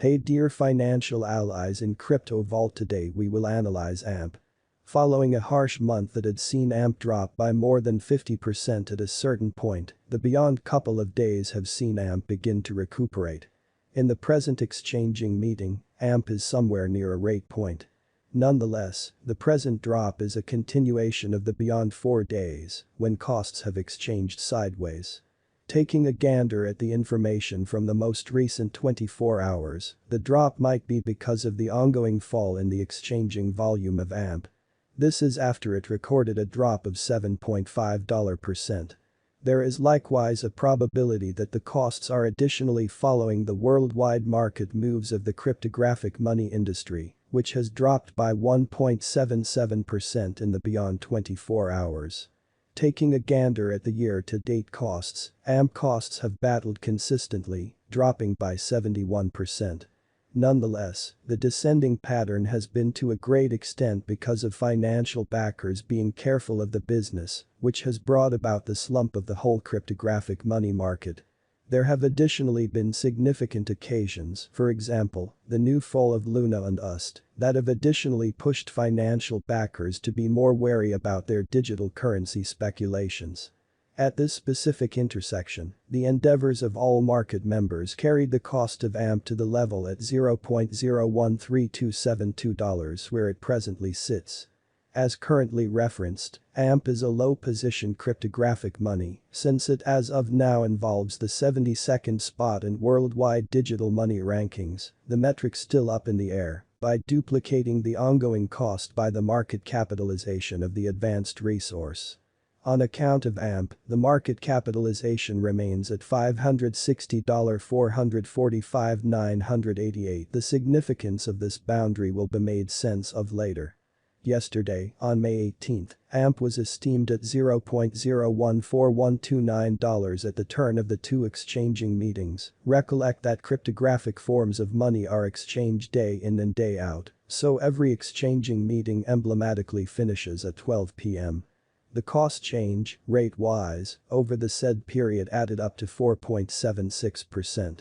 Hey dear financial allies in crypto vault, today we will analyze AMP. Following a harsh month that had seen AMP drop by more than 50% at a certain point, the beyond couple of days have seen AMP begin to recuperate. In the present exchanging meeting, AMP is somewhere near a rate point. Nonetheless, the present drop is a continuation of the beyond 4 days, when costs have exchanged sideways. Taking a gander at the information from the most recent 24 hours, the drop might be because of the ongoing fall in the exchanging volume of AMP. This is after it recorded a drop of 7.5%. There is likewise a probability that the costs are additionally following the worldwide market moves of the cryptographic money industry, which has dropped by 1.77% in the beyond 24 hours. Taking a gander at the year-to-date costs, AMP costs have battled consistently, dropping by 71%. Nonetheless, the descending pattern has been to a great extent because of financial backers being careful of the business, which has brought about the slump of the whole cryptographic money market. There have additionally been significant occasions, for example, the new fall of Luna and UST, that have additionally pushed financial backers to be more wary about their digital currency speculations. At this specific intersection, the endeavors of all market members carried the cost of AMP to the level at $0.013272, where it presently sits. As currently referenced, AMP is a low-position cryptographic money since it as of now involves the 72nd spot in worldwide digital money rankings, the metric still up in the air, by duplicating the ongoing cost by the market capitalization of the advanced resource. On account of AMP, the market capitalization remains at $560,445,988. The significance of this boundary will be made sense of later. Yesterday, on May 18th, AMP was esteemed at $0.014129 at the turn of the two exchanging meetings. Recollect that cryptographic forms of money are exchanged day in and day out, so every exchanging meeting emblematically finishes at 12 p.m. The cost change, rate-wise, over the said period added up to 4.76%.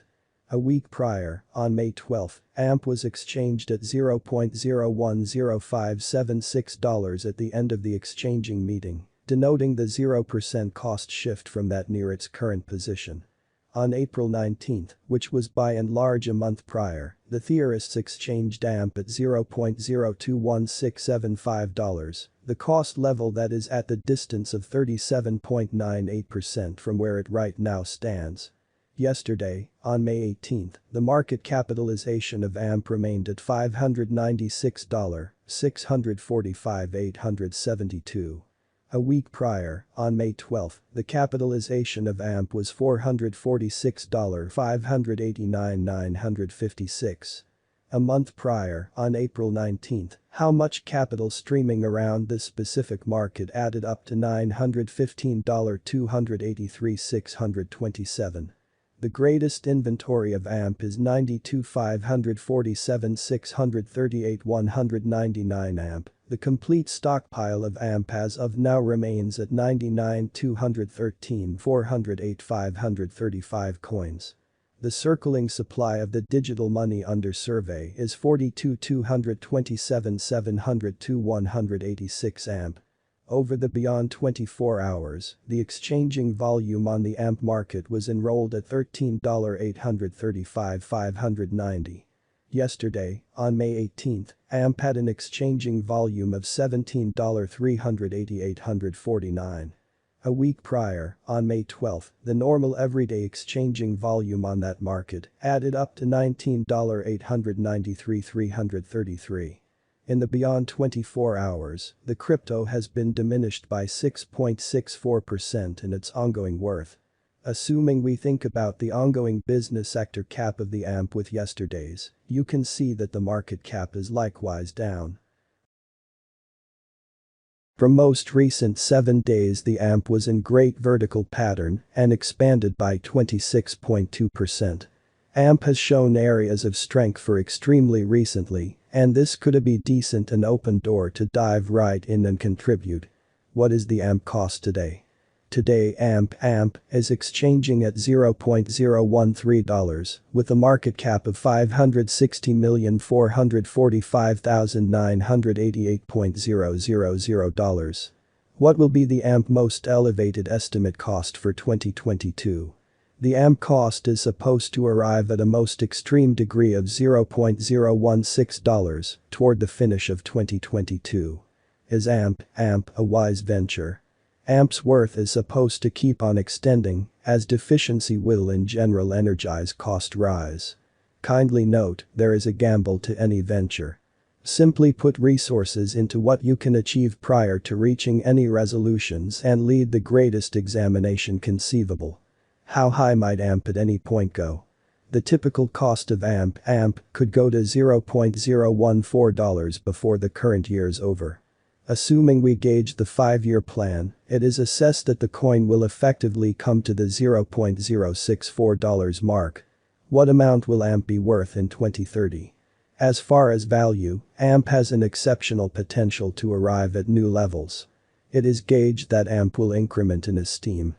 A week prior, on May 12, AMP was exchanged at $0.010576 at the end of the exchanging meeting, denoting the 0% cost shift from that near its current position. On April 19, which was by and large a month prior, the theorists exchanged AMP at $0.021675, the cost level that is at the distance of 37.98% from where it right now stands. Yesterday, on May 18, the market capitalization of AMP remained at $596,645,872. A week prior, on May 12, the capitalization of AMP was $446,589,956. A month prior, on April 19, how much capital streaming around this specific market added up to $915,283,627. The greatest inventory of AMP is 92,547,638,199 AMP. The complete stockpile of AMP as of now remains at 99,213,408,535 coins. The circling supply of the digital money under survey is 42,227,702,186 AMP. Over the beyond 24 hours, the exchanging volume on the AMP market was enrolled at $13,835,590. Yesterday, on May 18, AMP had an exchanging volume of $17,388,849. A week prior, on May 12, the normal everyday exchanging volume on that market added up to $19,893,333. In the beyond 24 hours, the crypto has been diminished by 6.64% in its ongoing worth. Assuming we think about the ongoing business sector cap of the AMP with yesterday's, you can see that the market cap is likewise down. From most recent 7 days, the AMP was in great vertical pattern and expanded by 26.2%. AMP has shown areas of strength for extremely recently, and this could be decent an open door to dive right in and contribute. What is the AMP cost today? Today AMP is exchanging at $0.013 with a market cap of $560,445,988.000. What will be the AMP most elevated estimate cost for 2022? The AMP cost is supposed to arrive at a most extreme degree of $0.016 toward the finish of 2022. Is AMP a wise venture? AMP's worth is supposed to keep on extending, as deficiency will in general energize cost rise. Kindly note, there is a gamble to any venture. Simply put resources into what you can achieve prior to reaching any resolutions and lead the greatest examination conceivable. How high might AMP at any point go? The typical cost of AMP could go to $0.014 before the current year's over. Assuming we gauge the 5-year plan, it is assessed that the coin will effectively come to the $0.064 mark. What amount will AMP be worth in 2030? As far as value, AMP has an exceptional potential to arrive at new levels. It is gauged that AMP will increment in esteem.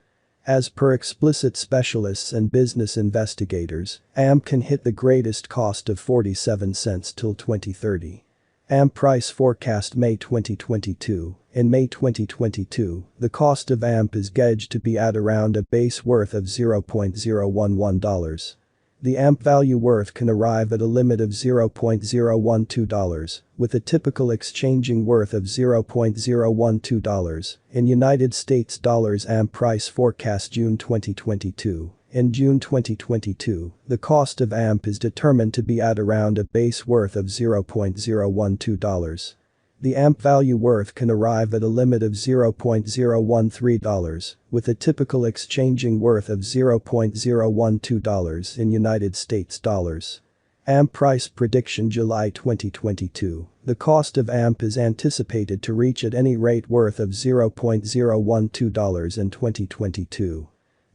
As per explicit specialists and business investigators, AMP can hit the greatest cost of 47 cents till 2030. AMP price forecast May 2022. In May 2022, the cost of AMP is gauged to be at around a base worth of $0.011. The AMP value worth can arrive at a limit of $0.012, with a typical exchanging worth of $0.012. In United States dollars AMP price forecast June 2022. In June 2022, the cost of AMP is determined to be at around a base worth of $0.012. The AMP value worth can arrive at a limit of $0.013, with a typical exchanging worth of $0.012 in United States dollars. AMP price prediction July 2022. The cost of AMP is anticipated to reach at any rate worth of $0.012 in 2022.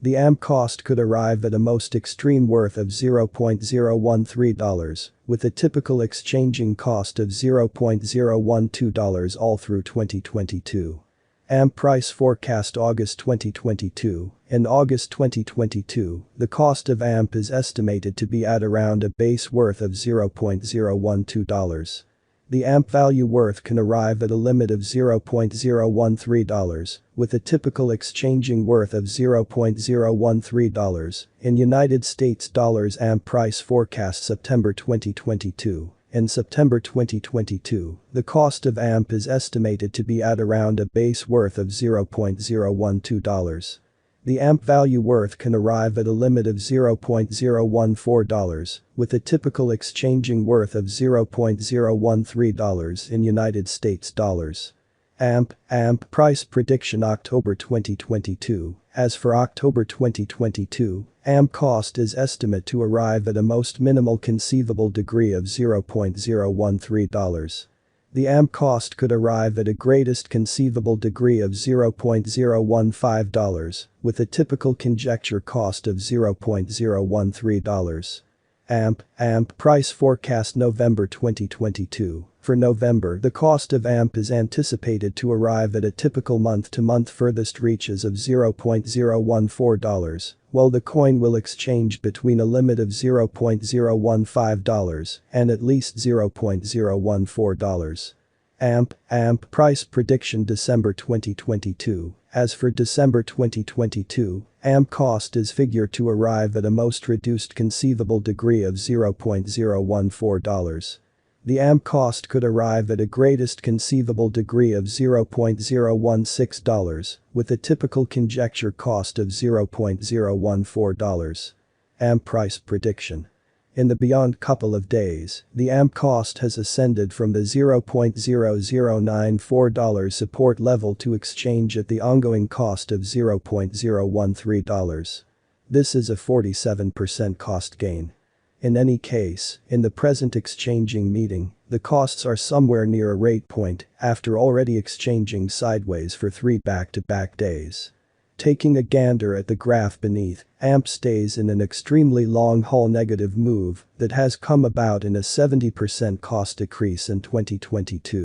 The AMP cost could arrive at a most extreme worth of $0.013, with a typical exchanging cost of $0.012 all through 2022. AMP price forecast August 2022. In August 2022, the cost of AMP is estimated to be at around a base worth of $0.012. The AMP value worth can arrive at a limit of $0.013, with a typical exchanging worth of $0.013 in United States dollars. AMP price forecast September 2022. In September 2022, the cost of AMP is estimated to be at around a base worth of $0.012. The AMP value worth can arrive at a limit of $0.014, with a typical exchanging worth of $0.013 in United States dollars. AMP price prediction October 2022. As for October 2022, AMP cost is estimated to arrive at a most minimal conceivable degree of $0.013. The AMP cost could arrive at a greatest conceivable degree of $0.015, with a typical conjecture cost of $0.013. AMP price forecast November 2022. For November, the cost of AMP is anticipated to arrive at a typical month-to-month furthest reaches of $0.014, while the coin will exchange between a limit of $0.015 and at least $0.014. AMP price prediction December 2022. As for December 2022, AMP cost is figured to arrive at a most reduced conceivable degree of $0.014. The AMP cost could arrive at a greatest conceivable degree of $0.016, with a typical conjecture cost of $0.014. AMP price prediction. In the beyond couple of days, the AMP cost has ascended from the $0.0094 support level to exchange at the ongoing cost of $0.013. This is a 47% cost gain. In any case, in the present exchanging meeting, the costs are somewhere near a rate point after already exchanging sideways for 3 back-to-back days. Taking a gander at the graph beneath, AMP stays in an extremely long-haul negative move that has come about in a 70% cost decrease in 2022.